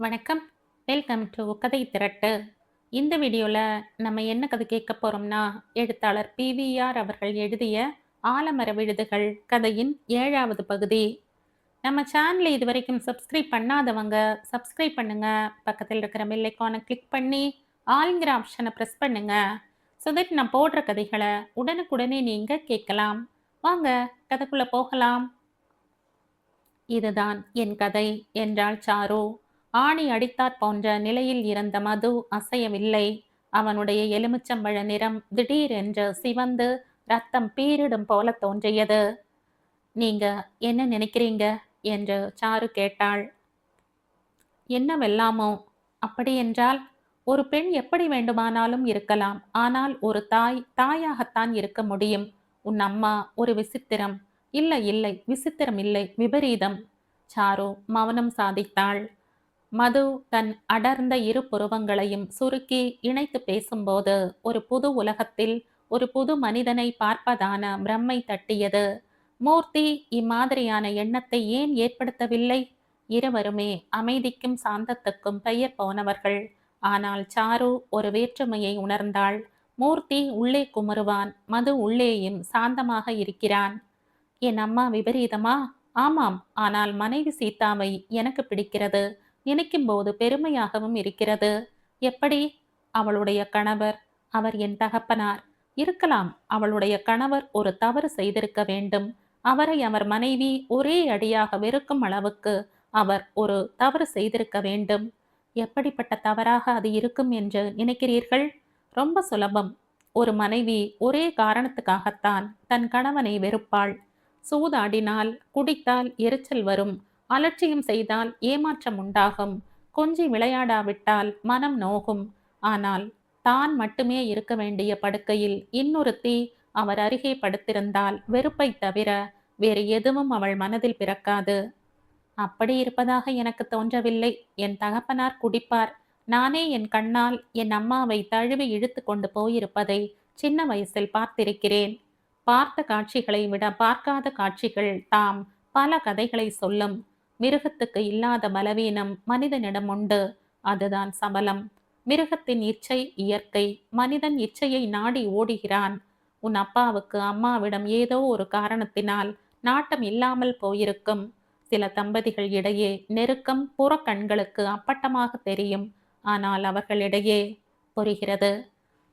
வணக்கம். Welcome to கதை திரட்டு. இந்த வீடியோவில் நம்ம என்ன கதை கேட்க போகிறோம்னா, எழுத்தாளர் பிவிஆர் அவர்கள் எழுதிய ஆலமர விழுதுகள் கதையின் 7வது பகுதி. நம்ம சேனலை இதுவரைக்கும் சப்ஸ்கிரைப் பண்ணாதவங்க சப்ஸ்கிரைப் பண்ணுங்க. பக்கத்தில் இருக்கிற பெல் ஐக்கானை கிளிக் பண்ணி ஆல்ங்கிற ஆப்ஷனை ப்ரெஸ் பண்ணுங்க. ஸோ தட் நான் போடுற கதைகளை உடனுக்குடனே நீங்கள் கேட்கலாம். வாங்க கதைக்குள்ளே போகலாம். இதுதான் என் கதை என்றாள் சாரு. ஆணி அடித்தாற் போன்ற நிலையில் இருந்த மது அசையவில்லை. அவனுடைய எலுமிச்சம்பழ நிறம் திடீரென்று சிவந்து ரத்தம் பீரிடும் போல தோன்றியது. நீங்க என்ன நினைக்கிறீங்க என்று சாரு கேட்டாள். என்னவெல்லாமோ. அப்படியென்றால் ஒரு பெண் எப்படி வேண்டுமானாலும் இருக்கலாம். ஆனால் ஒரு தாய் தாயாகத்தான் இருக்க முடியும். உன் அம்மா ஒரு விசித்திரம். இல்லை இல்லை, விசித்திரம் இல்லை, விபரீதம். சாரு மௌனம் சாதித்தாள். மது தன் அடர்ந்த இரு புருவங்களையும் சுருக்கி இணைத்து பேசும்போது ஒரு புது உலகத்தில் ஒரு புது மனிதனை பார்ப்பதான பிரம்மை தட்டியது. மூர்த்தி இம்மாதிரியான எண்ணத்தை ஏன் ஏற்படுத்தவில்லை? இருவருமே அமைதிக்கும் சாந்தத்துக்கும் பெயர் போனவர்கள். ஆனால் சாரு ஒரு வேற்றுமையை உணர்ந்தாள். மூர்த்தி உள்ளே குமுறுவான், மது உள்ளேயும் சாந்தமாக இருக்கிறான். என் அம்மா விபரீதமா? ஆமாம், ஆனால் மனைவி சீதாவை எனக்கு பிடிக்கிறது. நினைக்கும் போது பெருமையாகவும் இருக்கிறது. எப்படி? அவளுடைய கணவர், அவர் என் தகப்பனார். இருக்கலாம், அவளுடைய கணவர் ஒரு தவறு செய்திருக்க வேண்டும். அவரை அவர் மனைவி ஒரே அடியாக வெறுக்கும் அளவுக்கு அவர் ஒரு தவறு செய்திருக்க வேண்டும். எப்படிப்பட்ட தவறாக அது இருக்கும் என்று நினைக்கிறீர்கள்? ரொம்ப சுலபம். ஒரு மனைவி ஒரே காரணத்துக்காகத்தான் தன் கணவனை வெறுப்பாள். சூதாடினால், குடித்தால் எரிச்சல் வரும். அலட்சியம் செய்தால் ஏமாற்றம் உண்டாகும். கொஞ்சி விளையாடாவிட்டால் மனம் நோகும். ஆனால் தான் மட்டுமே இருக்க வேண்டிய படுக்கையில் இன்னொருத்தி அவர் அருகே படுத்திருந்தால் வெறுப்பை தவிர வேறு எதுவும் அவள் மனதில் பிறக்காது. அப்படி இருப்பதாக எனக்கு தோன்றவில்லை. என் தகப்பனார் குடிப்பார். நானே என் கண்ணால் என் அம்மாவை தழுவி இழுத்து கொண்டு போயிருப்பதை சின்ன வயசில் பார்த்திருக்கிறேன். பார்த்த காட்சிகளை விட பார்க்காத காட்சிகள் தாம் பல கதைகளை சொல்லும். மிருகத்துக்கு இல்லாத பலவீனம் மனிதனிடம் உண்டு. அதுதான் சபலம். மிருகத்தின் இச்சை இயற்கை. மனிதன் இச்சையை நாடி ஓடுகிறான். உன் அப்பாவுக்கு அம்மாவிடம் ஏதோ ஒரு காரணத்தினால் நாட்டம் இல்லாமல் போயிருக்கும். சில தம்பதிகள் இடையே நெருக்கம் புறக்கண்களுக்கு அப்பட்டமாக தெரியும். ஆனால் அவர்களிடையே புரிகிறது.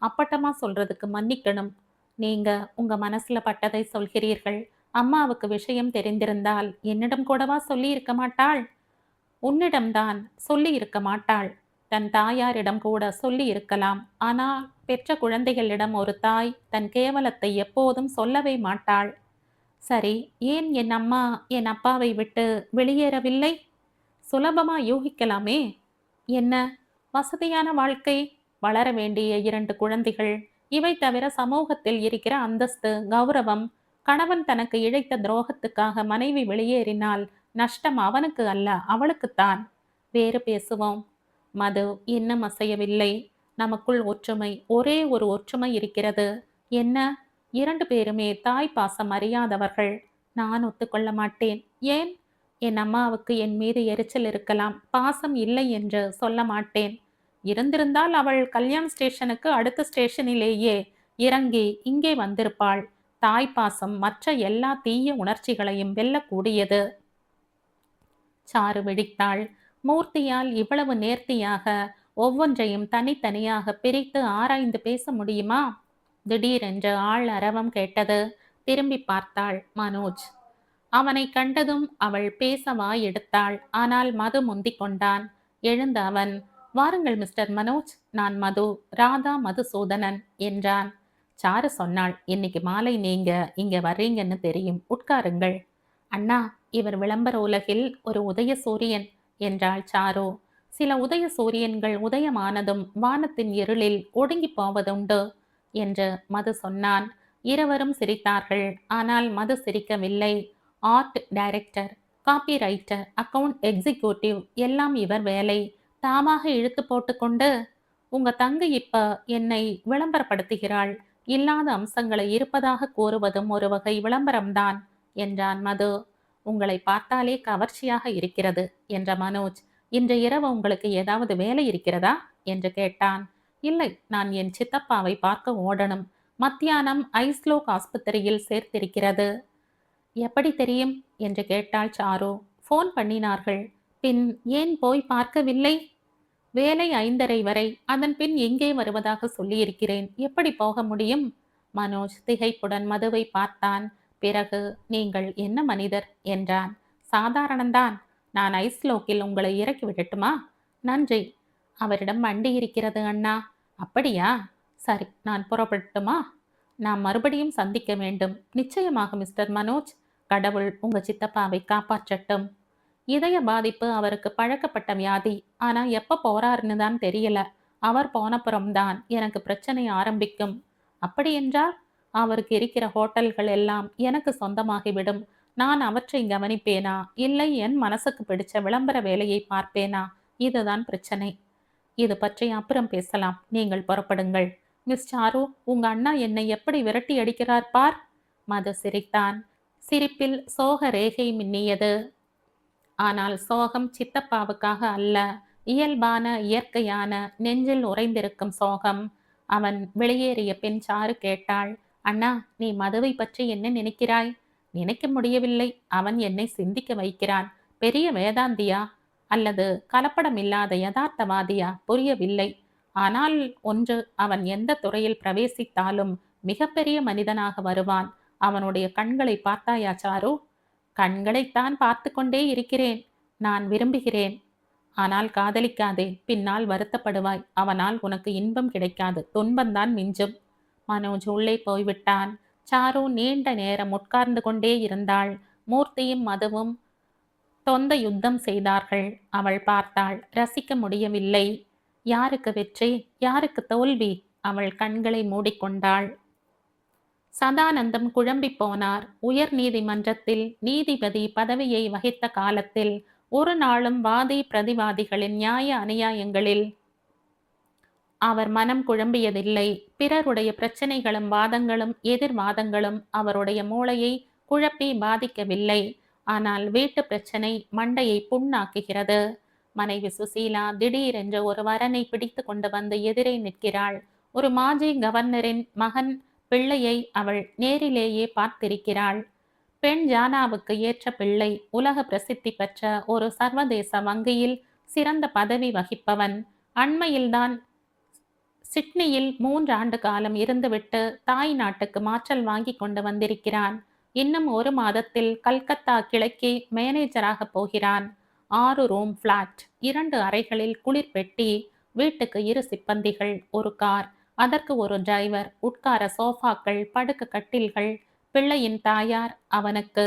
அப்பட்டமா சொல்றதுக்கு மன்னிக்கணும். நீங்க உங்க மனசுல பட்டதை சொல்கிறீர்கள். அம்மாவுக்கு விஷயம் தெரிந்திருந்தால் என்னிடம் கூடவா சொல்லி இருக்க மாட்டாள்? உன்னிடம்தான் சொல்லி இருக்க மாட்டாள். தன் தாயாரிடம் கூட சொல்லி இருக்கலாம். ஆனால் பெற்ற குழந்தைகளிடம் ஒரு தாய் தன் கேவலத்தை எப்போதும் சொல்லவே மாட்டாள். சரி, ஏன் என் அம்மா என் அப்பாவை விட்டு வெளியேறவில்லை? சுலபமா யூகிக்கலாமே. என்ன? வசதியான வாழ்க்கை, வளர வேண்டிய 2 குழந்தைகள், இவை தவிர சமூகத்தில் இருக்கிற அந்தஸ்து, கௌரவம். கணவன் தனக்கு இழைத்த துரோகத்துக்காக மனைவி வெளியேறினால் நஷ்டம் அவனுக்கு அல்ல, அவளுக்குத்தான். வேறு பேசுவோம். மது இன்னும் அசையவில்லை. நமக்குள் ஒற்றுமை, ஒரே ஒரு ஒற்றுமை இருக்கிறது. என்ன? 2 பேருமே தாய் பாசம் அறியாதவர்கள். நான் ஒத்துக்கொள்ள மாட்டேன். ஏன்? என் அம்மாவுக்கு என் மீது எரிச்சல் இருக்கலாம். பாசம் இல்லை என்று சொல்ல மாட்டேன். இருந்திருந்தால் அவள் கல்யாண் ஸ்டேஷனுக்கு அடுத்த ஸ்டேஷனிலேயே இறங்கி இங்கே வந்திருப்பாள். தாய் பாசம் மற்ற எல்லா தீய உணர்ச்சிகளையும் வெல்லக்கூடியது. சாரு வெடித்தாள். மூர்த்தியால் இவ்வளவு நேர்த்தியாக ஒவ்வொன்றையும் தனித்தனியாக பிரித்து ஆராய்ந்து பேச முடியுமா? திடீரென்று ஆள் அரவம் கேட்டது. திரும்பி பார்த்தாள் மனோஜ். அவனை கண்டதும் அவள் பேச வாய் எடுத்தாள். ஆனால் மது முந்திக் கொண்டான். எழுந்த அவன், வாருங்கள் மிஸ்டர் மனோஜ், நான் மது, ராதா மதுசூதனன் என்றான். சாரு சொன்னாள், இன்னைக்கு மாலை நீங்க இங்க வர்றீங்கன்னு தெரியும், உட்காருங்கள். அண்ணா, இவர் விளம்பர உலகில் ஒரு உதய சூரியன் என்றாள் சாரு. சில உதய சூரியன்கள் உதயமானதும் வானத்தின் இருளில் ஒடுங்கி போவதுண்டு என்று மது சொன்னான். இருவரும் சிரித்தார்கள். ஆனால் மது சிரிக்கவில்லை. Art director, copywriter, account executive எல்லாம் இவர் வேலை. தாமாக இழுத்து போட்டுக்கொண்டு, உங்க தங்கை இப்ப என்னை விளம்பரப்படுத்துகிறாள். இல்லாத அம்சங்களை இருப்பதாக கூறுவதும் ஒரு வகை விளம்பரம்தான் என்றான் மது. உங்களை பார்த்தாலே கவர்ச்சியாக இருக்கிறது என்ற மனோஜ். இன்று இரவு உங்களுக்கு ஏதாவது வேலை இருக்கிறதா என்று கேட்டான். இல்லை, நான் என் சித்தப்பாவை பார்க்க ஓடணும். மத்தியானம் ஐஸ்லோக் ஆஸ்பத்திரியில் சேர்த்திருக்கிறது. எப்படி தெரியும் என்று கேட்டாள் சாரு. போன் பண்ணினார்கள். பின் ஏன் போய் பார்க்கவில்லை? வேலை 5:30 வரை, அதன் பின் எங்கே வருவதாக சொல்லியிருக்கிறேன். எப்படி போக முடியும்? மனோஜ் திகைப்புடன் மதுவை பார்த்தான். பிறகு, நீங்கள் என்ன மனிதர் என்றான். சாதாரணந்தான். நான் ஐஸ்லோக்கில் உங்களை இறக்கி விடட்டுமா? நன்றி. அவரிடம் வண்டி இருக்கிறது அண்ணா. அப்படியா? சரி, நான் புறப்படட்டுமா? நாம் மறுபடியும் சந்திக்க வேண்டும். நிச்சயமாக மிஸ்டர் மனோஜ். கடவுள் உங்க சித்தப்பாவை காப்பாற்றட்டும். இதய பாதிப்பு அவருக்கு பழக்கப்பட்ட வியாதி. ஆனா எப்ப போறாருன்னு தான் தெரியல. அவர் போனப்புறம்தான் எனக்கு பிரச்சனை ஆரம்பிக்கும். அப்படி என்றால் அவருக்கு இருக்கிற ஹோட்டல்கள் எல்லாம் எனக்கு சொந்தமாகிவிடும். நான் அவற்றை கவனிப்பேனா, இல்லை என் மனசுக்கு பிடிச்ச விளம்பர வேலையை பார்ப்பேனா? இதுதான் பிரச்சனை. இது பற்றி அப்புறம் பேசலாம். நீங்கள் புறப்படுங்கள். மிஸ் சாரு, உங்க அண்ணா என்னை எப்படி விரட்டி அடிக்கிறார் பார். மது சிரித்தான். சிரிப்பில் சோக ரேகை மின்னியது. ஆனால் சோகம் சித்தப்பாவுக்காக அல்ல. இயல்பான, இயற்கையான, நெஞ்சில் உறைந்திருக்கும் சோகம். அவன் வெளியேறிய பின் சாரு கேட்டாள். அண்ணா, நீ மதுவை பற்றி என்ன நினைக்கிறாய்? நினைக்க முடியவில்லை. அவன் என்னை சிந்திக்க வைக்கிறான். பெரிய வேதாந்தியா அல்லது கலப்படமில்லாத யதார்த்தவாதியா புரியவில்லை. ஆனால் ஒன்று, அவன் எந்த துறையில் பிரவேசித்தாலும் மிகப்பெரிய மனிதனாக வருவான். அவனுடைய கண்களை பார்த்தாயா சாரு? கண்களைத்தான் பார்த்து கொண்டே இருக்கிறேன். நான் விரும்புகிறேன். ஆனால் காதலிக்காதே. பின்னால் வருத்தப்படுவாய். அவனால் உனக்கு இன்பம் கிடைக்காது, துன்பம்தான் மிஞ்சும். மனோஜ் உள்ளே போய்விட்டான். சாரு நீண்ட நேரம் உட்கார்ந்து கொண்டே இருந்தாள். மூர்த்தியும் மதுவும் தொந்த யுத்தம் செய்தார்கள். அவள் பார்த்தாள். ரசிக்க முடியவில்லை. யாருக்கு வெற்றி, யாருக்கு தோல்வி? அவள் கண்களை மூடிக்கொண்டாள். சதானந்தம் குழம்பி போனார். உயர் நீதிமன்றத்தில் நீதிபதி பதவியை வகித்த காலத்தில் ஒரு நாளும் வாதி பிரதிவாதிகளின் நியாய அநியாயங்களில் அவர் மனம் குழம்பியதில்லை. பிறருடைய பிரச்சனைகளும் வாதங்களும் எதிர்வாதங்களும் அவருடைய மூளையை குழப்பி பாதிக்கவில்லை. ஆனால் வீட்டு பிரச்சனை மண்டையை புண்ணாக்குகிறது. மனைவி சுசீலா திடீரென்று ஒரு வரனை பிடித்து கொண்டு வந்து எதிரே நிற்கிறாள். ஒரு மாஜி கவர்னரின் மகன் பிள்ளையை அவள் நேரிலேயே பார்த்திருக்கிறாள். பெண் ஜானாவுக்கு ஏற்ற பிள்ளை. உலக பிரசித்தி பெற்ற ஒரு சர்வதேச வங்கியில் சிறந்த பதவி வகிப்பவன். அண்மையில்தான் சிட்னியில் 3 ஆண்டு காலம் இருந்துவிட்டு தாய் நாட்டுக்கு மாற்றல் வாங்கி கொண்டு வந்திருக்கிறான். இன்னும் 1 மாதத்தில் கல்கத்தா கிழக்கே மேனேஜராக போகிறான். 6 ரூம் பிளாட், 2 அறைகளில் குளிர் பெட்டி, வீட்டுக்கு 2 சிப்பந்திகள், ஒரு கார், அதற்கு ஒரு டிரைவர், உட்கார சோஃபாக்கள், படுக்க கட்டில்கள். பிள்ளையின் தாயார் அவனுக்கு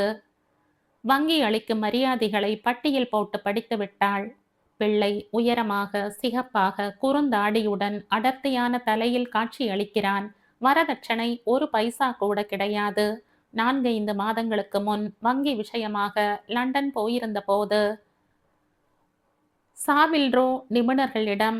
வங்கி அளிக்கும் மரியாதைகளை பட்டியல் போட்டு படித்து விட்டாள். பிள்ளை உயரமாக, சிகப்பாக, குறுந்தாடியுடன் அடர்த்தியான தலையில் காட்சி அளிக்கிறான். வரதட்சணை 1 பைசா கூட கிடையாது. 4-5 மாதங்களுக்கு முன் வங்கி விஷயமாக லண்டன் போயிருந்த போது சாவில்ரோ நிபுணர்களிடம்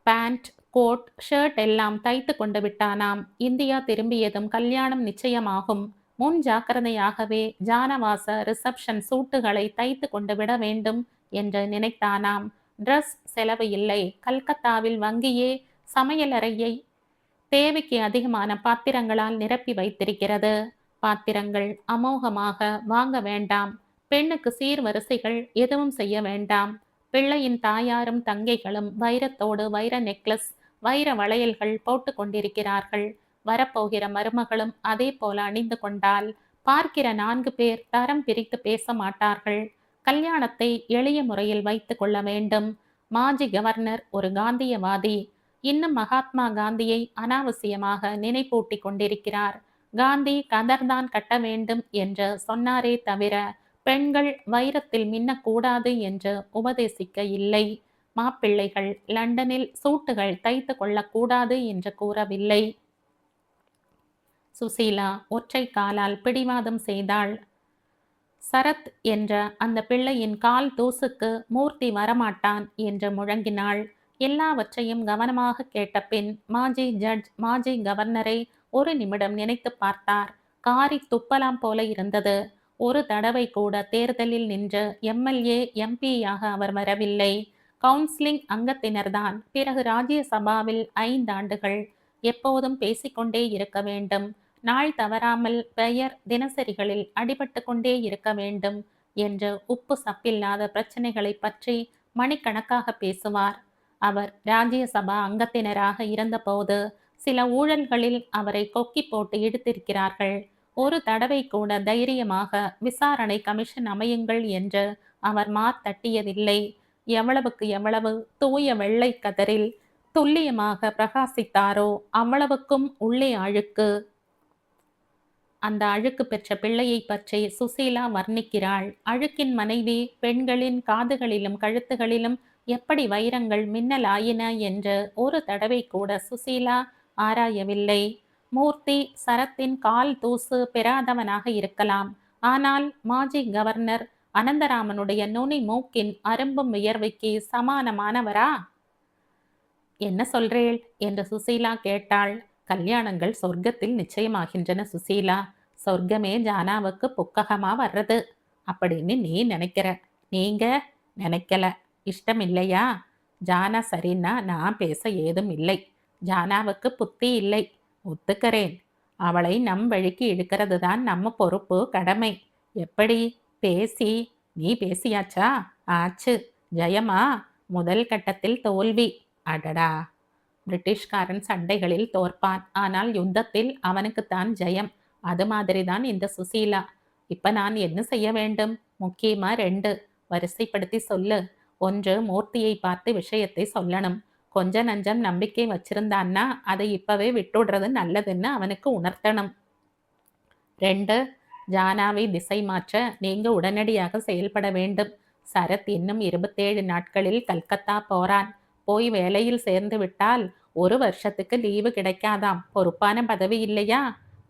பேண்ட், கோட், ஷர்ட் எல்லாம் தைத்து கொண்டு விட்டானாம். இந்தியா திரும்பியதும் கல்யாணம் நிச்சயமாகும். முன் ஜாக்கிரதையாகவே ஜானவாச ரிசப்ஷன் சூட்டுகளை தைத்து கொண்டு விட வேண்டும் என்று நினைத்தானாம். ட்ரெஸ் செலவு இல்லை. கல்கத்தாவில் வங்கியே சமையலறையை தேவைக்கு அதிகமான பாத்திரங்களால் நிரப்பி வைத்திருக்கிறது. பாத்திரங்கள் அமோகமாக வாங்க வேண்டாம். பெண்ணுக்கு சீர்வரிசைகள் எதுவும் செய்ய வேண்டாம். பிள்ளையின் தாயாரும் தங்கைகளும் வைரத்தோடு வைர நெக்லஸ், வைர வளையல்கள் போட்டு கொண்டிருக்கிறார்கள். வரப்போகிற மருமகளும் அதே போல அணிந்து கொண்டால் பார்க்கிற 4 பேர் தரம் பிரித்து பேச மாட்டார்கள். கல்யாணத்தை எளிய முறையில் வைத்து கொள்ள வேண்டும். மாஜி கவர்னர் ஒரு காந்தியவாதி. இன்னும் மகாத்மா காந்தியை அனாவசியமாக நினைப்பூட்டி கொண்டிருக்கிறார். காந்தி கதர்தான் கட்ட வேண்டும் என்று சொன்னாரே தவிர பெண்கள் வைரத்தில் மின்னக்கூடாது என்று உபதேசிக்க இல்லை. மாப்பிள்ளைகள் லண்டனில் சூட்டுகள் தைத்து கொள்ளக்கூடாது என்று கூறவில்லை. சுசீலா ஒற்றை காலால் பிடிவாதம் செய்தாள். சரத் என்ற அந்த பிள்ளையின் கால் தூசுக்கு மூர்த்தி வரமாட்டான் என்று முழங்கினாள். எல்லாவற்றையும் கவனமாக கேட்ட பின் மாஜி ஜட்ஜ் மாஜி கவர்னரை ஒரு நிமிடம் நினைத்து பார்த்தார். காரி துப்பலாம் போல இருந்தது. ஒரு தடவை கூட தேர்தலில் நின்று எம்எல்ஏ எம்பியாக அவர் வரவில்லை. கவுன்சிலிங் அங்கத்தினர்தான். பிறகு ராஜ்யசபாவில் 5 ஆண்டுகள். எப்போதும் பேசிக்கொண்டே இருக்க வேண்டும். நாள் தவறாமல் பெயர் தினசரிகளில் அடிபட்டு கொண்டே இருக்க வேண்டும் என்று உப்பு சப்பில்லாத பிரச்சனைகளை பற்றி மணிக்கணக்காக பேசுவார். அவர் ராஜ்யசபா அங்கத்தினராக இருந்தபோது சில ஊழல்களில் அவரை கொக்கி போட்டு இழுத்திருக்கிறார்கள். ஒரு தடவை கூட தைரியமாக விசாரணை கமிஷன் அமையுங்கள் என்று அவர் மார்த்தட்டியதில்லை. எவ்வளவுக்கு எவ்வளவு தூய வெள்ளை கதரில் துல்லியமாக பிரகாசித்தாரோ அவ்வளவுக்கும் உள்ளே அழுக்கு. அந்த அழுக்கு பெற்ற பிள்ளையை பற்றி சுசீலா வர்ணிக்கிறாள். அழுக்கின் மனைவி பெண்களின் காதுகளிலும் கழுத்துகளிலும் எப்படி வைரங்கள் மின்னலாயின என்று ஒரு தடவை கூட சுசீலா ஆராயவில்லை. மூர்த்தி சரத்தின் கால் தூசு பெறாதவனாக இருக்கலாம். ஆனால் மாஜி கவர்னர் அனந்தராமனுடைய நுனி மூக்கின் அரும்பும் வியர்வைக்கு சமானமானவரா? என்ன சொல்றேள் என்று சுசீலா கேட்டாள். கல்யாணங்கள் சொர்க்கத்தில் நிச்சயமாகின்றன சுசீலா. சொர்க்கமே ஜானாவுக்கு புக்ககமா வர்றது அப்படின்னு நீ நினைக்கிற. நீங்க நினைக்கல. இஷ்டம் இல்லையா? ஜானா சரின்னா நான் பேச ஏதும் இல்லை. ஜானாவுக்கு புத்தி இல்லை. ஒத்துக்கிறேன். அவளை நம் வழிக்கு இழுக்கிறது தான் நம்ம பொறுப்பு, கடமை. எப்படி? பேசி. நீ பேசியாச்சா? ஆச்சு. ஜெயமா? முதல் கட்டத்தில் தோல்வி. அடடா! பிரிட்டிஷ்காரன் சண்டைகளில் தோற்பான். ஆனால் யுத்தத்தில் அவனுக்குத்தான் ஜெயம். அது மாதிரிதான் இந்த சுசீலா. இப்ப நான் என்ன செய்ய வேண்டும்? முக்கியமா 2 வரிசைப்படுத்தி சொல்லு. 1, மூர்த்தியை பார்த்து விஷயத்தை சொல்லணும். கொஞ்ச நஞ்சம் நம்பிக்கை வச்சிருந்தான்னா அதை இப்பவே விட்டுடுறது நல்லதுன்னு அவனுக்கு உணர்த்தணும். 2, ஜானாவை திசை மாற்ற நீங்க உடனடியாக செயல்பட வேண்டும். சரத் இன்னும் 27 நாட்களில் கல்கத்தா போறான். போய் வேலையில் சேர்ந்து விட்டால் 1 வருஷத்துக்கு லீவு கிடைக்காதாம். பொறுப்பான பதவி இல்லையா?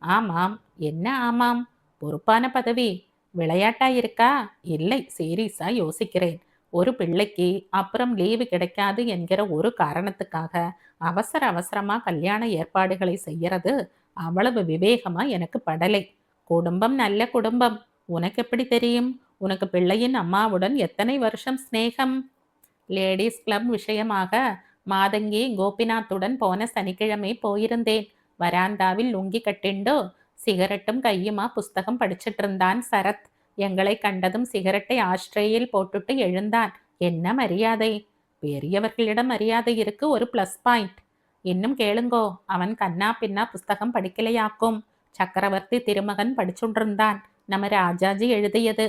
ஆமாம். என்ன ஆமாம்? பொறுப்பான பதவி. விளையாட்டா இருக்கா? இல்லை, சீரியஸா யோசிக்கிறேன். ஒரு பிள்ளைக்கு அப்புறம் லீவு கிடைக்காது என்கிற ஒரு காரணத்துக்காக அவசர அவசரமா கல்யாண ஏற்பாடுகளை செய்யறது அவ்வளவு விவேகமா எனக்கு படலை. குடும்பம் நல்ல குடும்பம். உனக்கு எப்படி தெரியும்? உனக்கு பிள்ளையின் அம்மாவுடன் எத்தனை வருஷம் சிநேகம்? லேடிஸ் கிளப் விஷயமாக மாதங்கி கோபிநாத்துடன் போன சனிக்கிழமை போயிருந்தேன். வராந்தாவில் லுங்கி கட்டிண்டு சிகரெட்டும் கையுமா புஸ்தகம் படிச்சிட்டு இருந்தான் சரத். எங்களை கண்டதும் சிகரெட்டை ஆஸ்ட்ரேயில் போட்டுட்டு எழுந்தான். என்ன மரியாதை! பெரியவர்களிடம் மரியாதை இருக்கு, ஒரு பிளஸ் பாயிண்ட். இன்னும் கேளுங்கோ, அவன் கண்ணா பின்னா புஸ்தகம் படிக்கலையாக்கும். சக்கரவர்த்தி திருமகன் படிச்சுண்டிருந்தான். நம்ம ராஜாஜி எழுதியது.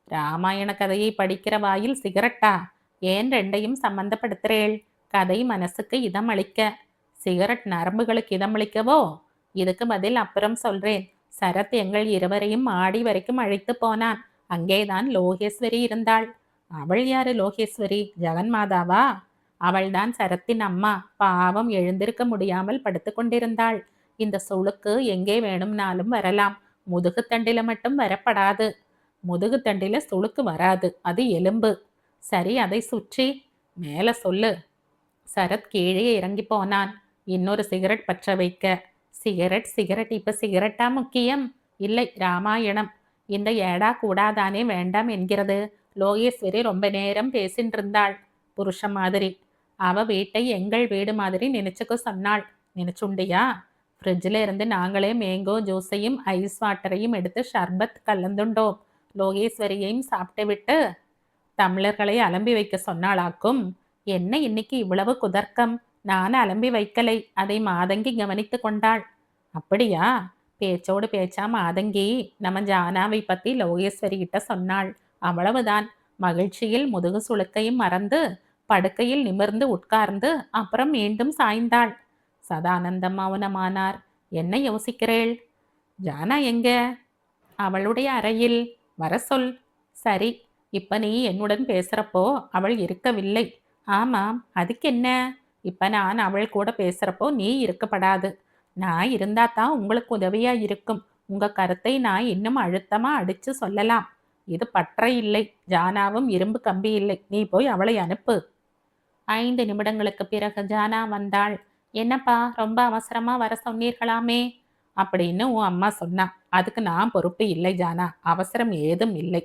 ராமாயண கதையை படிக்கிற வாயில் சிகரெட்டா? ஏன் 2ஐயும் சம்பந்தப்படுத்துறேள்? கதை மனசுக்கு இதமளிக்க, சிகரெட் நரம்புகளுக்கு இதமளிக்கவோ? இதுக்கு பதில் அப்புறம் சொல்றேன். சரத் எங்கள் இருவரையும் மாடி வரைக்கும் அழைத்து போனான். அங்கேதான் லோகேஸ்வரி இருந்தாள். அவள் யாரு லோகேஸ்வரி? ஜெகன்மாதாவா? அவள்தான் சரத்தின் அம்மா. பாவம், எழுந்திருக்க முடியாமல் படுத்து கொண்டிருந்தாள். இந்த சுளுக்கு எங்கே வேணும்னாலும் வரலாம். முதுகு தண்டில மட்டும் வரப்படாது. முதுகு தண்டில சுளுக்கு வராது, அது எலும்பு. சரி, அதை சுற்றி மேல சொல்லு. சரத் கீழே இறங்கி போனான். இன்னொரு சிகரெட் பற்ற வைக்க. சிகரெட் இப்ப சிகரெட்டா முக்கியம்? இல்லை, ராமாயணம். இந்த ஏடா கூடாதானே வேண்டாம் என்கிறது. லோகேஸ்வரி ரொம்ப நேரம் பேசின்னு இருந்தாள். புருஷ மாதிரி. அவ வீட்டை எங்கள் வீடு மாதிரி நினைச்சுக்க சொன்னாள். நினைச்சுண்டியா? ஃப்ரிட்ஜில் இருந்து நாங்களே மேங்கோ ஜூஸையும் ஐஸ் வாட்டரையும் எடுத்து ஷர்பத் கலந்துண்டோம். லோகேஸ்வரியையும் சாப்பிட்டு விட்டு தமிழர்களை அலம்பி வைக்க சொன்னாளாக்கும். என்ன இன்னைக்கு இவ்வளவு குதர்க்கம்? நான் அலம்பி வைக்கலை, அதை மாதங்கி கவனித்து கொண்டாள். அப்படியா? பேச்சோடு பேச்சா மாதங்கி நம்ம ஜானாவை பத்தி லோகேஸ்வரி கிட்ட சொன்னாள். அவ்வளவுதான். மகிழ்ச்சியில் முதுகு சுளுக்கையும் மறந்து படுக்கையில் நிமிர்ந்து உட்கார்ந்து அப்புறம் மீண்டும் சாய்ந்தாள். சதானந்தம் மௌனமானார். என்ன யோசிக்கிறேள்? ஜானா எங்க? அவளுடைய அறையில். வர சொல். சரி, இப்ப நீ என்னுடன் பேசுறப்போ அவள் இருக்கவில்லை. ஆமாம், அதுக்கென்ன? இப்ப நான் அவள் கூட பேசுறப்போ நீ இருக்கப்படாது. நான் இருந்தாதான் உங்களுக்கு உதவியா இருக்கும். உங்க கருத்தை நான் இன்னும் அழுத்தமா அடிச்சு சொல்லலாம். இது பற்றை இல்லை, ஜானாவும் இரும்பு கம்பி இல்லை. நீ போய் அவளை அனுப்பு. 5 நிமிடங்களுக்கு பிறகு ஜானா வந்தாள். என்னப்பா, ரொம்ப அவசரமா வர சொன்னீர்களாமே அப்படின்னு உன் அம்மா சொன்னா. அதுக்கு நான் பொறுப்பு இல்லை ஜானா. அவசரம் ஏதும் இல்லை.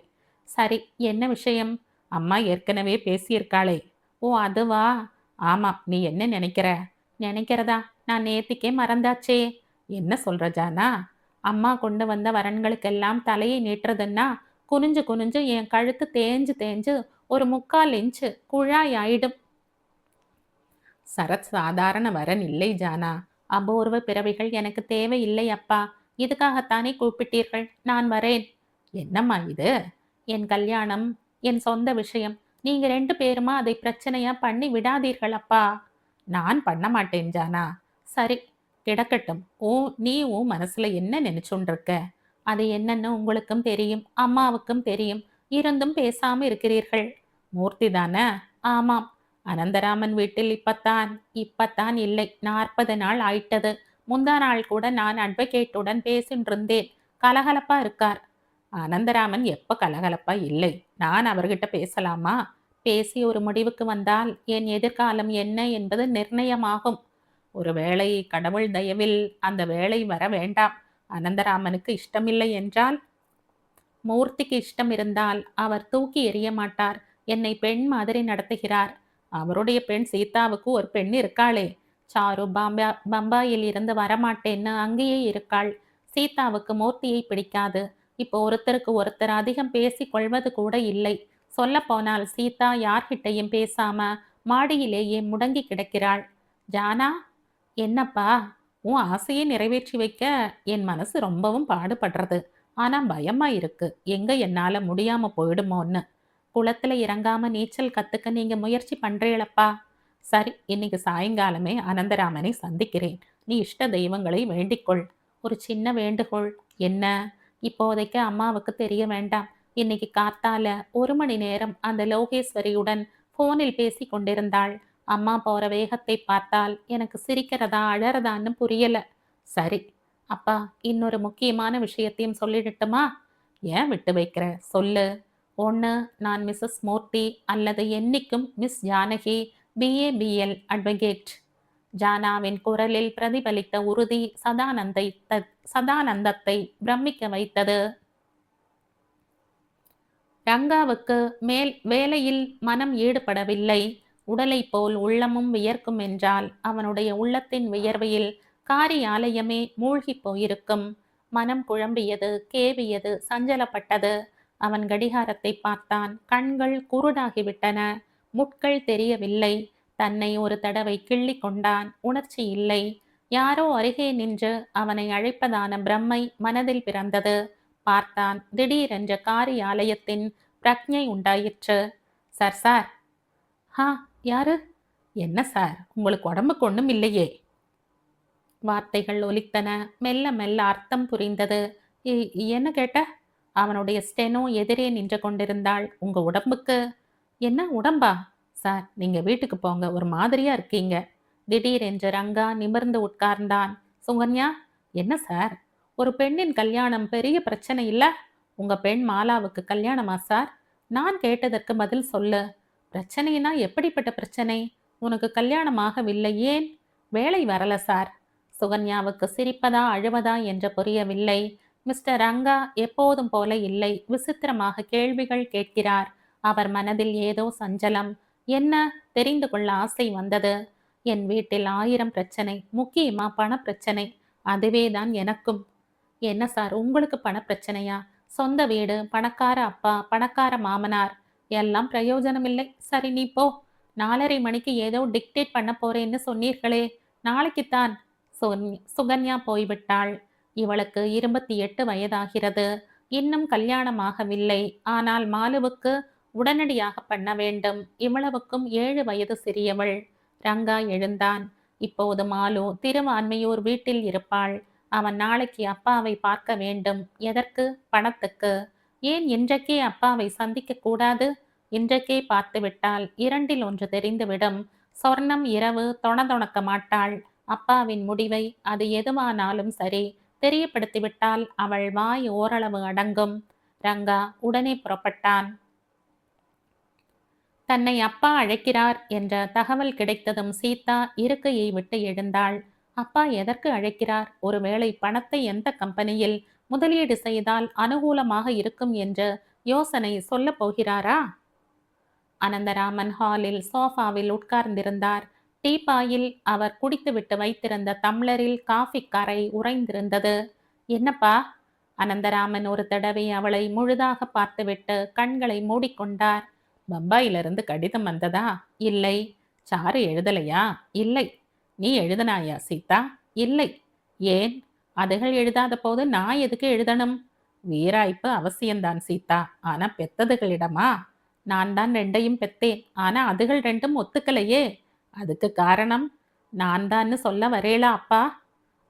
சரி, என்ன விஷயம்? அம்மா ஏற்கனவே பேசியிருக்காளே. ஓ அதுவா? ஆமா, நீ என்ன நினைக்கிற? நினைக்கிறதா? நான் நேத்திக்கே மறந்தாச்சே. என்ன சொல்ற ஜானா? அம்மா கொண்டு வந்த வரன்களுக்கெல்லாம் தலையை நீட்டுறதுன்னா, குனிஞ்சு குனிஞ்சு என் கழுத்து தேஞ்சு தேஞ்சு ஒரு 3/4 இன்ச்சு குழாய் ஆயிடும். சரத் சாதாரண வரன் இல்லை ஜானா. அபூர்வ பிறவிகள் எனக்கு தேவையில்லை அப்பா. இதுக்காகத்தானே கூப்பிட்டீர்கள். நான் வரேன். என்னம்மா இது? என் கல்யாணம், என் சொந்த விஷயம். நீங்க 2 பேருமா அதை பிரச்சனையா பண்ணி விடாதீர்கள் அப்பா. நான் பண்ண மாட்டேன் ஜானா. சரி, கிடக்கட்டும். நீ உன் மனசுல என்ன நினைச்சுண்டிருக்க? அது என்னன்னு உங்களுக்கும் தெரியும், அம்மாவுக்கும் தெரியும். இருந்தும் பேசாம இருக்கிறீர்கள். மூர்த்தி தானே? ஆமாம். அனந்தராமன் வீட்டில் இப்பத்தான் இல்லை, 40 நாள் ஆயிட்டது. முந்தா நாள் கூட நான் அட்வொகேட்டுடன் பேசிட்டு இருந்தேன். கலகலப்பா இருக்கார். அனந்தராமன் எப்ப கலகலப்பா இல்லை. நான் அவர்கிட்ட பேசலாமா? பேசி ஒரு முடிவுக்கு வந்தால் என் எதிர்காலம் என்ன என்பது நிர்ணயமாகும். ஒருவேளை கடவுள் தயவில் அந்த வேளை வர வேண்டாம். அனந்தராமனுக்கு இஷ்டமில்லை என்றால்? மூர்த்திக்கு இஷ்டம் இருந்தால் அவர் தூக்கி எறிய மாட்டார். என்னை பெண் மாதிரி நடத்துகிறார். அவருடைய பெண் சீதாவுக்கு ஒரு பெண் இருக்காளே. சாரு பம்பாயில் இருந்து வரமாட்டேன்னு அங்கேயே இருக்காள். சீதாவுக்கு மூர்த்தியை பிடிக்காது. இப்போ ஒருத்தருக்கு ஒருத்தர் அதிகம் பேசிக் கொள்வது கூட இல்லை. சொல்ல போனால் சீதா யார்கிட்டையும் பேசாம மாடியிலேயே முடங்கி கிடக்கிறாள். ஜானா, என்னப்பா? உன் ஆசையை நிறைவேற்றி வைக்க என் மனசு ரொம்பவும் பாடுபடுறது. ஆனா பயமா இருக்கு, எங்க என்னால முடியாம போயிடுமோன்னு. குளத்துல இறங்காம நீச்சல் கத்துக்க நீங்க முயற்சி பண்றீங்களப்பா. சரி, இன்னைக்கு சாயங்காலமே அனந்தராமனை சந்திக்கிறேன். நீ இஷ்ட தெய்வங்களை வேண்டிக்கொள். ஒரு சின்ன வேண்டுகோள். என்ன? இப்போதைக்கு அம்மாவுக்கு தெரிய வேண்டாம். இன்னைக்கு காத்தால 1 மணி நேரம் அந்த லோகேஸ்வரியுடன் போனில் பேசி கொண்டிருந்தாள். அம்மா போற வேகத்தை பார்த்தால் எனக்கு சிரிக்கிறதா அழறதான்னு புரியல. சரி அப்பா, இன்னொரு முக்கியமான விஷயத்தையும் சொல்லிடட்டுமா? ஏன் விட்டு வைக்கிற? சொல்லு. ஒன்று, நான் மிஸ்ஸஸ் மூர்த்தி அல்லது என்னைக்கும் மிஸ் ஜானகி, பிஏபிஎல் அட்வொகேட். ஜானாவின் குரலில் பிரதிபலித்த உறுதி சதானந்தத்தை பிரமிக்க வைத்தது. ரங்காவுக்கு மேல் வேலையில் மனம் ஈடுபடவில்லை. உடலை போல் உள்ளமும் வியர்க்கும் என்றால் அவனுடைய உள்ளத்தின் வியர்வையில் காரியாலயமே மூழ்கி போயிருக்கும். மனம் குழம்பியது, கேவியது, சஞ்சலப்பட்டது. அவன் கடிகாரத்தை பார்த்தான். கண்கள் குருடாகிவிட்டன. முட்கள் தெரியவில்லை. தன்னை ஒரு தடவை கிள்ளி கொண்டான். உணர்ச்சி இல்லை. யாரோ அருகே நின்று அவனை அழைப்பதான பிரம்மை மனதில் பிறந்தது. பார்த்தான். திடீரென்ற காரியாலயத்தின் பிரக்ஞை உண்டாயிற்று. Sir sir. ஹா, யாரு? என்ன சார், உங்களுக்கு உடம்புக்கு ஒண்ணும் இல்லையே? வார்த்தைகள் ஒலித்தன. மெல்ல மெல்ல அர்த்தம் புரிந்தது. என்ன கேட்ட? அவனுடைய ஸ்டெனோ எதிரே நின்று கொண்டிருந்தாள். உங்க உடம்புக்கு? என்ன உடம்பா? சார், நீங்க வீட்டுக்கு போங்க, ஒரு மாதிரியா இருக்கீங்க. திடீரென்று ரங்கா நிமிர்ந்து உட்கார்ந்தான். சுகன்யா. என்ன சார்? ஒரு பெண்ணின் கல்யாணம் பெரிய பிரச்சனை இல்ல? உங்க பெண் மாலாவுக்கு கல்யாணமா சார்? நான் கேட்டதற்கு பதில் சொல்லு. பிரச்சனைனா எப்படிப்பட்ட பிரச்சனை? உனக்கு கல்யாணம் ஆகவில்லை, ஏன்? வேலை வரல சார். சுகன்யாவுக்கு சிரிப்பதா அழுவதா என்று புரியவில்லை. மிஸ்டர் ரங்கா எப்போதும் போல இல்லை. விசித்திரமாக கேள்விகள் கேட்கிறார். அவர் மனதில் ஏதோ சஞ்சலம். என்ன? தெரிந்து கொள்ள ஆசை வந்தது. என் வீட்டில் 1000 பிரச்சனை, முக்கியமா பண பிரச்சனை. அதுவேதான் எனக்கும். என்ன சார், உங்களுக்கு பண பிரச்சனையா? சொந்த வீடு, பணக்கார அப்பா, பணக்கார மாமனார், எல்லாம் பிரயோஜனம் இல்லை. சரி, நீ போ. 4:30 மணிக்கு ஏதோ டிக்டேட் பண்ண போறேன்னு சொன்னீர்களே, நாளைக்குத்தான். சுகன்யா போய்விட்டாள். இவளுக்கு 28 வயதாகிறது. இன்னும் கல்யாணமாகவில்லை. ஆனால் மாலுவுக்கு உடனடியாக பண்ண வேண்டும். இவ்வளவுக்கும் 7 வயது சிறியவள். ரங்கா எழுந்தான். இப்போது மாலு திருவான்மையூர் வீட்டில் இருப்பாள். அவன் நாளைக்கு அப்பாவை பார்க்க வேண்டும். எதற்கு? பணத்துக்கு. ஏன் இன்றைக்கே அப்பாவை சந்திக்க கூடாது? இன்றைக்கே பார்த்துவிட்டால் 2இல் 1 தெரிந்துவிடும். சொர்ணம் இரவு தொணதொணக்க மாட்டாள். அப்பாவின் முடிவை, அது எதுவானாலும் சரி, தெரியப்படுத்திவிட்டால் அவள் வாய் ஓரளவு அடங்கும். ரங்கா உடனே புறப்பட்டான். தன்னை அப்பா அழைக்கிறார் என்ற தகவல் கிடைத்ததும் சீதா இருக்கையை விட்டு எழுந்தாள். அப்பா எதற்கு அழைக்கிறார்? ஒருவேளை பணத்தை எந்த கம்பெனியில் முதலீடு செய்தால் அனுகூலமாக இருக்கும் என்று யோசனை சொல்ல போகிறாரா? அனந்தராமன் ஹாலில் சோஃபாவில் உட்கார்ந்திருந்தார். டீப்பாயில் அவர் குடித்துவிட்டு வைத்திருந்த டம்ளரில் காஃபி கரை உறைந்திருந்தது. என்னப்பா? அனந்தராமன் ஒரு தடவை அவளை முழுதாக பார்த்துவிட்டு கண்களை மூடிக்கொண்டார். பம்பாயிலிருந்து கடிதம் வந்ததா? இல்லை. சாரு எழுதலையா? இல்லை. நீ எழுதனாயா சீதா? இல்லை. ஏன்? அதுகள் எழுதாத போது நான் எதுக்கு எழுதணும்? வீராய்ப்பு அவசியம்தான் சீதா. ஆனா பெத்ததுகளிடமா? நான் தான் ரெண்டையும் பெத்தேன். ஆனா அதுகள் ரெண்டும் ஒத்துக்கலையே. அதுக்கு காரணம் நான் தான்னு சொல்ல வரேளா அப்பா?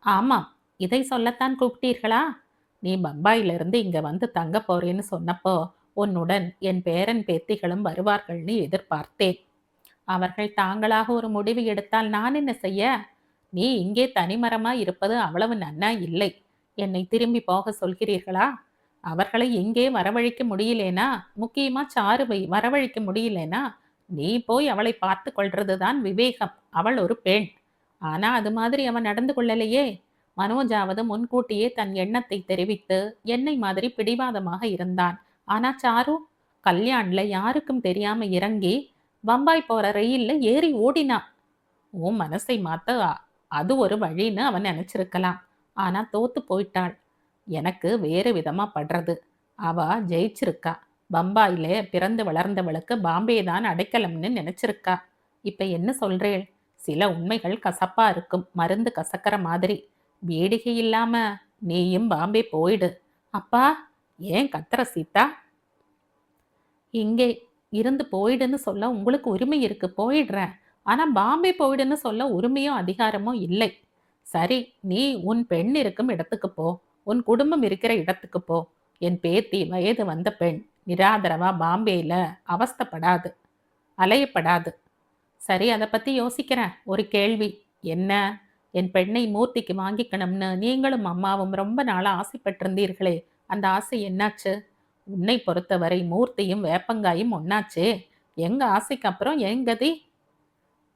ஆமாம். இதை சொல்லத்தான் கூப்பிட்டீர்களா? நீ பம்பாயிலிருந்து இங்க வந்து தங்க போறேன்னு சொன்னப்போ உன்னுடன் என் பேரன் பேத்திகளும் வருவார்கள்னு எதிர்பார்த்தேன். அவர்கள் தாங்களாக ஒரு முடிவு எடுத்தால் நான் என்ன செய்ய? நீ இங்கே தனிமரமாய் இருப்பது அவ்வளவு நன்னா இல்லை. என்னை திரும்பி போக சொல்கிறீர்களா? அவர்களை இங்கே வரவழைக்க முடியலேனா, முக்கியமா சாருவை வரவழைக்க முடியலேனா, நீ போய் அவளை பார்த்து கொள்றதுதான் விவேகம். அவள் ஒரு பெண். ஆனா அது மாதிரி அவன் நடந்து கொள்ளலையே. மனோஜாவது முன்கூட்டியே தன் எண்ணத்தை தெரிவித்து என்னை மாதிரி பிடிவாதமாக இருந்தான். ஆனா சாரு கல்யாண்ல யாருக்கும் தெரியாம இறங்கி பம்பாய் போற ரயில்ல ஏறி ஓடினான். உன் மனசை மாத்த அது ஒரு வழின்னு அவன் நினைச்சிருக்கலாம். ஆனா தோத்து போயிட்டாள். எனக்கு வேறு விதமா படுறது. அவ ஜெயிச்சிருக்கா. பம்பாயில பிறந்து வளர்ந்தவளுக்கு பாம்பே தான் அடைக்கலம்னு நினைச்சிருக்கா. இப்ப என்ன சொல்றேள்? சில உண்மைகள் கசப்பா இருக்கும், மருந்து கசக்கிற மாதிரி. வேடிக்கை இல்லாம நீயும் பாம்பே போயிடு. அப்பா, ஏன் கத்துற சீதா? இங்கே இருந்து போயிடுன்னு சொல்ல உங்களுக்கு உரிமை இருக்கு, போயிடுறேன். ஆனா பாம்பே போயிடுன்னு சொல்ல உரிமையும் அதிகாரமும் இல்லை. சரி, நீ உன் பெண் இருக்கும் இடத்துக்கு போ. உன் குடும்பம் இருக்கிற இடத்துக்கு போ. என் பேத்தி வயது வந்த பெண். நிராதரவா பாம்பேல அவஸ்தைப்படாது, அலையப்படாது. சரி, அதை பத்தி யோசிக்கிறேன். ஒரு கேள்வி. என்ன? என் பெண்ணை மூர்த்திக்கு வாங்கிக்கணும்னு நீங்களும் அம்மாவும் ரொம்ப நாளா ஆசைப்பட்டிருந்தீர்களே, அந்த ஆசை என்னாச்சு? உன்னை பொறுத்தவரை மூர்த்தியும் வேப்பங்காயும் ஒன்னாச்சே. எங்க ஆசைக்கு அப்புறம் என் கதி?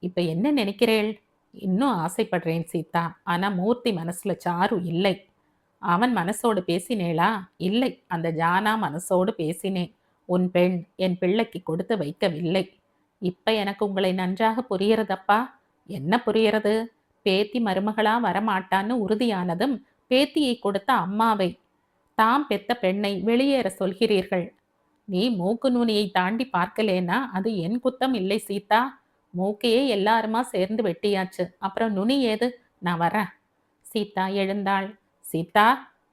இப்ப என்ன நினைக்கிறேள்? இன்னும் ஆசைப்படுறேன் சீதா. ஆனா மூர்த்தி மனசுல சாரு இல்லை. அவன் மனசோடு பேசினேளா? இல்லை. அந்த ஜானா மனசோடு பேசினேன். உன் பெண் என் பிள்ளைக்கு கொடுத்து வைக்கவில்லை. இப்ப எனக்கு உங்களை நன்றாக புரியறதப்பா. என்ன புரியறது? பேத்தி மருமகளா வரமாட்டான்னு உறுதியானதும் பேத்தியை கொடுத்த அம்மாவை, தாம் பெத்த பெண்ணை வெளியேற சொல்கிறீர்கள். நீ மூக்கு நுனியை தாண்டி பார்க்கலேனா அது என் குத்தம் இல்லை சீதா. மூக்கையே எல்லாருமா சேர்ந்து வெட்டியாச்சு. அப்புறம் நுனி ஏது? நான் வரேன். சீதா எழுந்தாள். சீதா,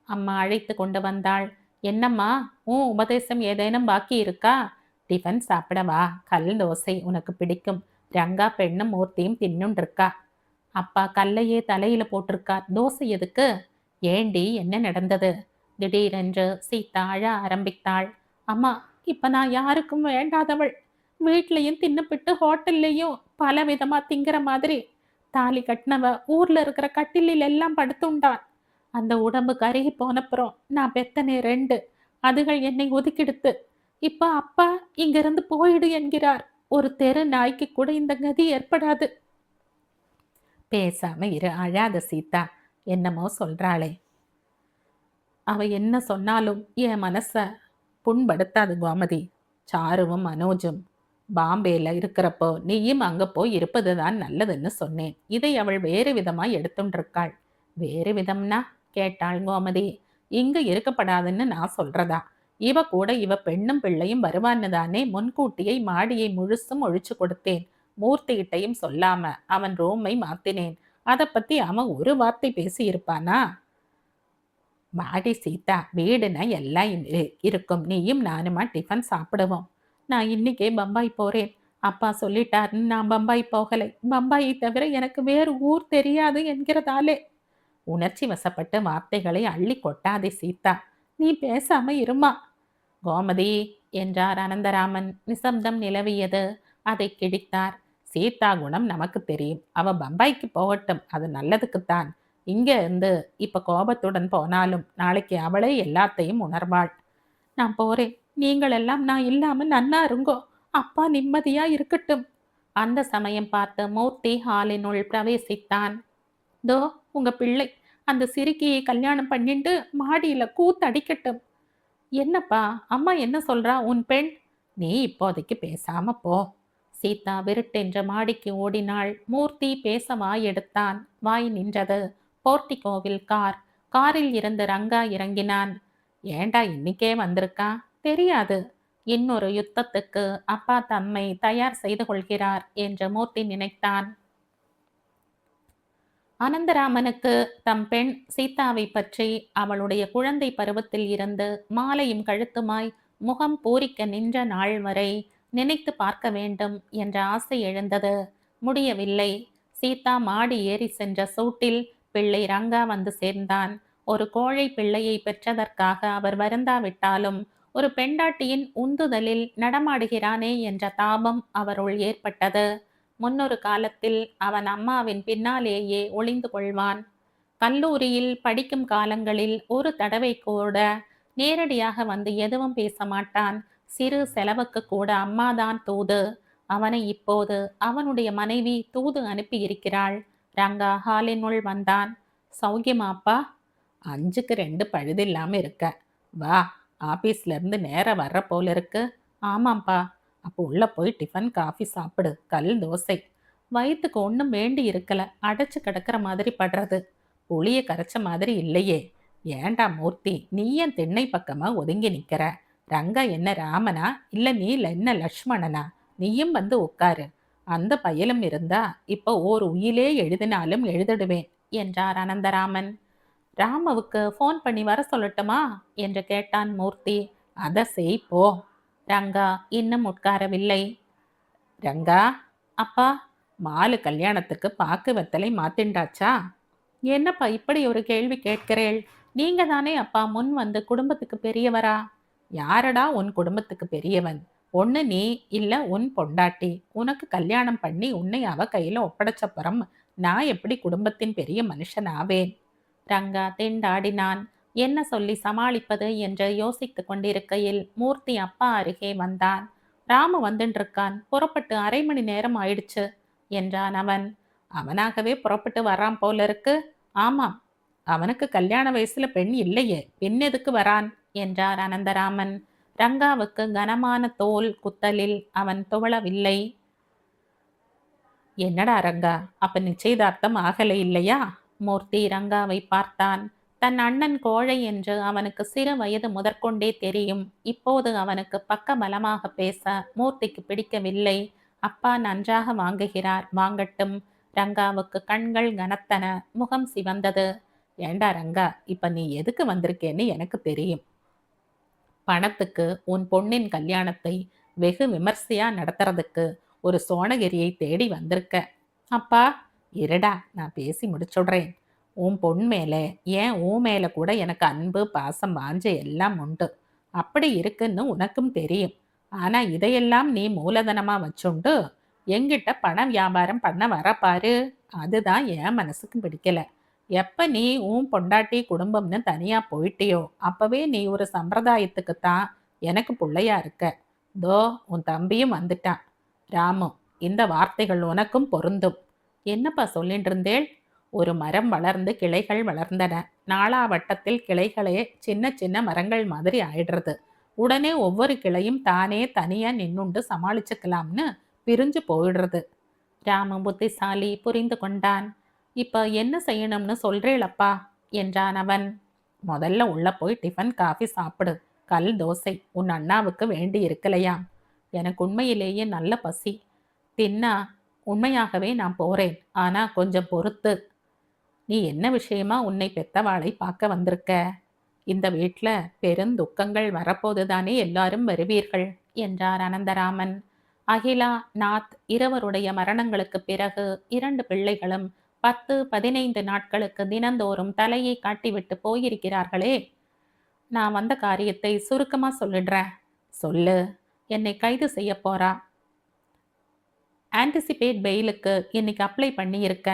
அம்மா அழைத்து கொண்டு வந்தாள். என்னம்மா, உன் உபதேசம் ஏதேனும் பாக்கி இருக்கா? டிஃபன் சாப்பிடவா? கல் தோசை உனக்கு பிடிக்கும். ரங்கா பெண்ணும் மூர்த்தியும் தின்னுண்டிருக்கா. அப்பா கல்லையே தலையில போட்டிருக்கார். தோசை எதுக்கு? ஏண்டி, என்ன நடந்தது? திடீரென்று சீதா அழ ஆரம்பித்தாள். அம்மா, இப்ப நான் யாருக்கும் வேண்டாதவள். வீட்லயும் தின்னுபிட்டு ஹோட்டல்லையும் பல விதமா திங்கிற மாதிரி. தாலி கட்டினவ ஊர்ல இருக்கிற கட்டிலில் எல்லாம் படுத்துண்டான். அந்த உடம்பு கருகி போனப்புறம் நான் பெத்தனே ரெண்டு. அதுகள் என்னை ஒதுக்கிடுத்து. இப்ப அப்பா இங்கிருந்து போயிடு என்கிறார். ஒரு தெரு நாய்க்கு கூட இந்த கதி ஏற்படாது. பேசாம இரு, அழாத சீதா. என்னமோ சொல்றாளே. அவ என்ன சொன்னாலும் என் மனச புண்படுத்தாது கோமதி. சாருவும் மனோஜும் பாம்பேல இருக்கிறப்போ நீயும் அங்க போய் இருப்பதுதான் நல்லதுன்னு சொன்னேன். இதை அவள் வேறு விதமாய் எடுத்துண்டிருக்காள். வேறு விதம்னா? கேட்டாள் கோமதி. இங்கு இருக்கப்படாதுன்னு நான் சொல்றதா? இவ கூட இவ பெண்ணும் பிள்ளையும் வருவான்னு தானே முன்கூட்டியை மாடியை முழுசும் ஒழிச்சு கொடுத்தேன். மூர்த்திகிட்டையும் சொல்லாம அவன் ரூமை மாத்தினேன். அதை பத்தி அவன் ஒரு வார்த்தை பேசி இருப்பானா? வாடி சீதா, வீடுனா எல்லாம் இருக்கும். நீயும் நானுமா டிஃபன் சாப்பிடுவோம். நான் இன்னைக்கே பம்பாய் போறேன். அப்பா சொல்லிட்டாருன்னு நான் பம்பாய் போகலை. பம்பாயை தவிர எனக்கு வேறு ஊர் தெரியாது என்கிறதாலே. உணர்ச்சி வசப்பட்ட வார்த்தைகளை அள்ளி கொட்டாதே சீதா. நீ பேசாம இருமா. கோமதி என்றார் அனந்தராமன். நிசப்தம் நிலவியது. அதை கிழித்தார். சீதா குணம் நமக்கு தெரியும். அவ பம்பாய்க்கு போகட்டும், அது நல்லதுக்குத்தான். இங்க இருந்து இப்ப கோபத்துடன் போனாலும் நாளைக்கு அவளே எல்லாத்தையும் உணர்வாள். நான் போறேன். நீங்கள் எல்லாம் நான் இல்லாம நன்னா இருங்கோ. அப்பா நிம்மதியா இருக்கட்டும். அந்த சமயம் பார்த்து மூர்த்தி ஹாலினுள் பிரவேசித்தான். தோ உங்க பிள்ளை அந்த சிறுக்கியை கல்யாணம் பண்ணிட்டு மாடியில கூத்தடிக்கட்டும். என்னப்பா, அம்மா என்ன சொல்றா? உன் பெண் நீ இப்போதைக்கு பேசாம போ. சீதா விருட்டென்று மாடிக்கு ஓடினாள். மூர்த்தி பேச வாய் எடுத்தான். வாய் நின்றது. போர்ட்டிகோவில் கார். காரில் இருந்து ரங்கா இறங்கினான். ஏண்டா இன்னிக்கே வந்திருக்கான்? தெரியாது. இன்னொரு யுத்தத்துக்கு அப்பா தம்மை தயார் செய்து கொள்கிறார் என்று மூர்த்தி நினைத்தான். அனந்தராமனுக்கு தம் பெண் சீதாவை பற்றி அவளுடைய குழந்தை பருவத்தில் இருந்து மாலையும் கழுத்துமாய் முகம் பூரிக்க நின்ற நாள் வரை நினைத்து பார்க்க வேண்டும் என்ற ஆசை எழுந்தது. முடியவில்லை. சீதா மாடி ஏறி சென்ற சூட்டில் பிள்ளை ரங்கா வந்து சேர்ந்தான். ஒரு கோழை பிள்ளையை பெற்றதற்காக அவர் வருந்தாவிட்டாலும் ஒரு பெண்டாட்டியின் உந்துதலில் நடமாடுகிறானே என்ற தாபம் அவருள் ஏற்பட்டது. முன்னொரு காலத்தில் அவன் அம்மாவின் பின்னாலேயே ஒளிந்து கொள்வான். கல்லூரியில் படிக்கும் காலங்களில் ஒரு தடவை கூட நேரடியாக வந்து எதுவும் பேச மாட்டான். சிறு செலவுக்கு கூட அம்மாதான் தூது. அவனை இப்போது அவனுடைய மனைவி தூது அனுப்பி இருக்கிறாள். ரங்கா ஹாலினுள் வந்தான். சௌக்கியமாப்பா? 5க்கு 2 பழுதில்லாம இருக்க. வா, ஆபீஸ்ல இருந்து நேரா வர்ற போல இருக்கு. ஆமாப்பா. அப்போ உள்ள போய் டிஃபன் காஃபி சாப்பிடு. கல் தோசை. வயிற்றுக்கு ஒன்றும் வேண்டி இருக்கல. அடைச்சு கிடக்கிற மாதிரி படுறது. புளிய கரைச்ச மாதிரி இல்லையே. ஏண்டா மூர்த்தி, நீ ஏன் திண்ணை பக்கமா ஒதுங்கி நிக்கிற? ரங்கா என்ன ராமனா இல்ல நீ என்ன லக்ஷ்மணனா? நீயும் வந்து உட்காரு. அந்த பயலும் இருந்தா இப்போ ஓர் உயிலே எழுதினாலும் எழுதிடுவேன் என்றார் அனந்தராமன். ராமவுக்கு ஃபோன் பண்ணி வர சொல்லட்டுமா என்று கேட்டான் மூர்த்தி. அதை செய் போ. ரங்கா இன்னும் உட்காரவில்லை. ரங்கா, அப்பா, மாலு கல்யாணத்துக்கு பாக்கு வெத்தலை மாத்திண்டாச்சா? என்னப்பா இப்படி ஒரு கேள்வி கேட்கிறேள்? நீங்க தானே அப்பா முன் வந்து குடும்பத்துக்கு பெரியவரா? யாரடா உன் குடும்பத்துக்கு பெரியவன்? ஒண்ணு நீ, இல்ல உன் பொண்டாட்டி. உனக்கு கல்யாணம் பண்ணி உன்னை அவ கையில ஒப்படைச்சப்புறம் நான் எப்படி குடும்பத்தின் பெரிய மனுஷன் ஆவேன்? ரங்கா திண்டாடினான். என்ன சொல்லி சமாளிப்பது என்று யோசித்துக் கொண்டிருக்கையில் மூர்த்தி அப்பா அருகே வந்தான். ராமு வந்துருக்கான். புறப்பட்டு 1/2 மணி நேரம் ஆயிடுச்சு என்றான் அவன். அவனாகவே புறப்பட்டு வரான் போல இருக்கு. ஆமாம், அவனுக்கு கல்யாண வயசுல பெண் இல்லையே, பின் எதுக்கு வரான் என்றார் அனந்தராமன். ரங்காவுக்கு கனமான தோல் குத்தலில் அவன் துவளவில்லை. என்னடா ரங்கா, அப்ப நிச்சயதார்த்தம் ஆகலை இல்லையா? மூர்த்தி ரங்காவை பார்த்தான். தன் அண்ணன் கோழை என்று அவனுக்கு சிறு வயது முதற்கொண்டே தெரியும். இப்போது அவனுக்கு பக்க பலமாக பேச மூர்த்திக்கு பிடிக்கவில்லை. அப்பா நன்றாக வாங்குகிறார், வாங்கட்டும். ரங்காவுக்கு கண்கள் கனத்தன. முகம் சிவந்தது. ஏண்டா ரங்கா, இப்ப நீ எதுக்கு வந்திருக்கேன்னு எனக்கு தெரியும். பணத்துக்கு உன் பொண்ணின் கல்யாணத்தை வெகு விமர்சையா நடத்துறதுக்கு ஒரு சோனகிரியை தேடி வந்திருக்க. அப்பா, இருடா, நான் பேசி முடிச்சுடுறேன். உன் பொன் மேலே, ஏன் உன் மேலே கூட எனக்கு அன்பு பாசம் வாஞ்ச எல்லாம் உண்டு. அப்படி இருக்குன்னு உனக்கும் தெரியும். ஆனா இதையெல்லாம் நீ மூலதனமா வச்சுண்டு எங்கிட்ட பண வியாபாரம் பண்ண வரப்பாரு. அதுதான் என் மனசுக்கு பிடிக்கல. எப்ப நீ உன் பொண்டாட்டி குடும்பம்னு தனியா போயிட்டியோ அப்பவே நீ ஒரு சம்பிரதாயத்துக்குத்தான் எனக்கு பிள்ளையா இருக்க. தோ உன் தம்பியும் வந்துட்டான். ராமு, இந்த வார்த்தைகள் உனக்கும் பொருந்தும். என்னப்பா சொல்லிட்டு இருந்தேள்? ஒரு மரம் வளர்ந்து கிளைகள் வளர்ந்தன. நாளாவட்டத்தில் கிளைகளே சின்ன சின்ன மரங்கள் மாதிரி ஆயிடுறது. உடனே ஒவ்வொரு கிளையும் தானே தனியா நின்னுண்டு சமாளிச்சுக்கலாம்னு பிரிஞ்சு போயிடுறது. ராமு புத்திசாலி, புரிந்து கொண்டான். இப்ப என்ன செய்யணும்னு சொல்றேளப்பா என்றான் அவன். முதல்ல உள்ள போய் டிஃபன் காஃபி சாப்பிடு. கல் தோசை உன் அண்ணாவுக்கு வேண்டி இருக்கலையாம். எனக்கு உண்மையிலேயே நல்ல பசி. தின்னா உண்மையாகவே நான் போறேன். ஆனா கொஞ்சம் பொறுத்து. நீ என்ன விஷயமா உன்னை பெத்தவாளை பார்க்க வந்திருக்க? இந்த வீட்ல பெருந்துக்கங்கள் வரப்போதுதானே எல்லாரும் வருவீர்கள் என்றார் அனந்தராமன். அகிலா, நாத் இருவருடைய மரணங்களுக்கு பிறகு 2 பிள்ளைகளும் 10-15 நாட்களுக்கு தினந்தோறும் தலையை காட்டிவிட்டு போயிருக்கிறார்களே. நான் வந்த காரியத்தை சுருக்கமா சொல்லிடுறேன். சொல்லு. என்னை கைது செய்ய போறா. ஆன்டிசிபேட் பெயிலுக்கு இன்னைக்கு அப்ளை பண்ணியிருக்க.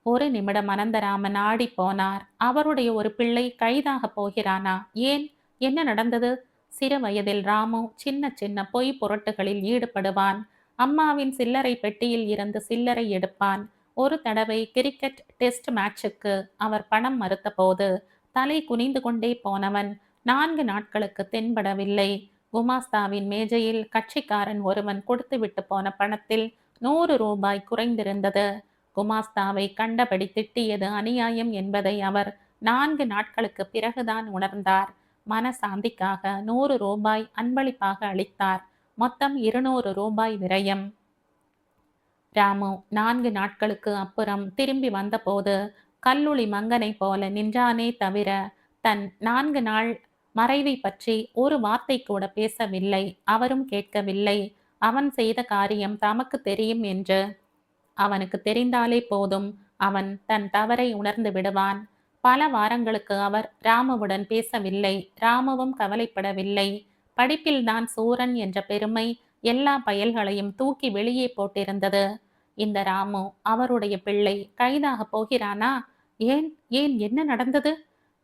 ஒரு நிமிடம் அனந்தராமன் ஆடி போனார். அவருடைய ஒரு பிள்ளை கைதாக போகிறானா? ஏன்? என்ன நடந்தது? சிறு வயதில் ராமு சின்ன சின்ன பொய் புரட்டுகளில் ஈடுபடுவான். அம்மாவின் சில்லறை பெட்டியில் இருந்து சில்லறை எடுப்பான். ஒரு தடவை கிரிக்கெட் டெஸ்ட் மேட்சுக்கு அவர் பணம் மறுத்த போது தலை குனிந்து கொண்டே போனவன் 4 நாட்களுக்கு தென்படவில்லை. குமாஸ்தாவின் மேஜையில் கட்சிக்காரன் ஒருவன் கொடுத்துவிட்டு போன பணத்தில் 100 ரூபாய் குறைந்திருந்தது. குமாஸ்தாவை கண்டபடி திட்டியது அநியாயம் என்பதை அவர் 4 நாட்களுக்கு பிறகுதான் உணர்ந்தார். மனசாந்திக்காக 100 ரூபாய் அன்பளிப்பாக அளித்தார். மொத்தம் 200 ரூபாய் விரயம். ராமு 4 நாட்களுக்கு அப்புறம் திரும்பி வந்தபோது கல்லுளி மங்கனை போல நின்றானே தவிர தன் 4 நாள் மறைவை பற்றி ஒரு வார்த்தை கூட பேசவில்லை. அவரும் கேட்கவில்லை. அவன் செய்த காரியம் தமக்கு தெரியும் என்று. அவனுக்கு தெரிந்தாலே போதும், அவன் தன் தவறை உணர்ந்து விடுவான். பல வாரங்களுக்கு அவர் ராமுவுடன் பேசவில்லை. ராமுவும் கவலைப்படவில்லை. படிப்பில்தான் சூரன் என்ற பெருமை எல்லா பயல்களையும் தூக்கி வெளியே போட்டிருந்தது. இந்த ராமு அவருடைய பிள்ளை கைதாக போகிறானா? ஏன் ஏன் என்ன நடந்தது?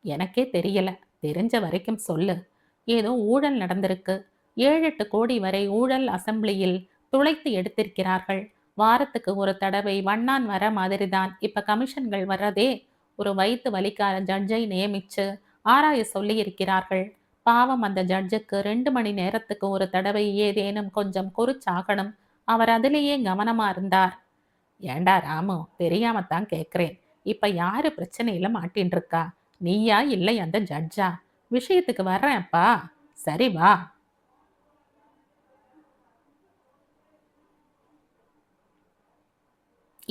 எனக்கே தெரியல. தெரிஞ்ச வரைக்கும் சொல்லு. ஏதோ ஊழல் நடந்திருக்கு. 7-8 கோடி வரை ஊழல் அசெம்பிளியில் துளைத்து எடுத்திருக்கிறார்கள். வாரத்துக்கு ஒரு தடவை வண்ணான் வர மாதிரிதான் இப்ப கமிஷன்கள் வர்றதே. ஒரு வயிற்று வலிக்கார ஜட்ஜை நியமிச்சு ஆராய சொல்லியிருக்கிறார்கள். பாவம் அந்த ஜட்ஜுக்கு 2 மணி நேரத்துக்கு ஒரு தடவை ஏதேனும் கொஞ்சம் குறிச்சாகணும். அவர் அதிலேயே கவனமா இருந்தார். ஏண்டா ராமு, தெரியாமத்தான் கேட்கிறேன். இப்ப யாரு பிரச்சனையில மாட்டின்னு இருக்கா? நீயா இல்லை அந்த ஜட்ஜா? விஷயத்துக்கு வர்றேன்ப்பா. சரி வா.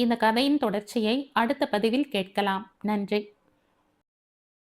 இந்த கதையின் தொடர்ச்சியை அடுத்த பதிவில் கேட்கலாம். நன்றி.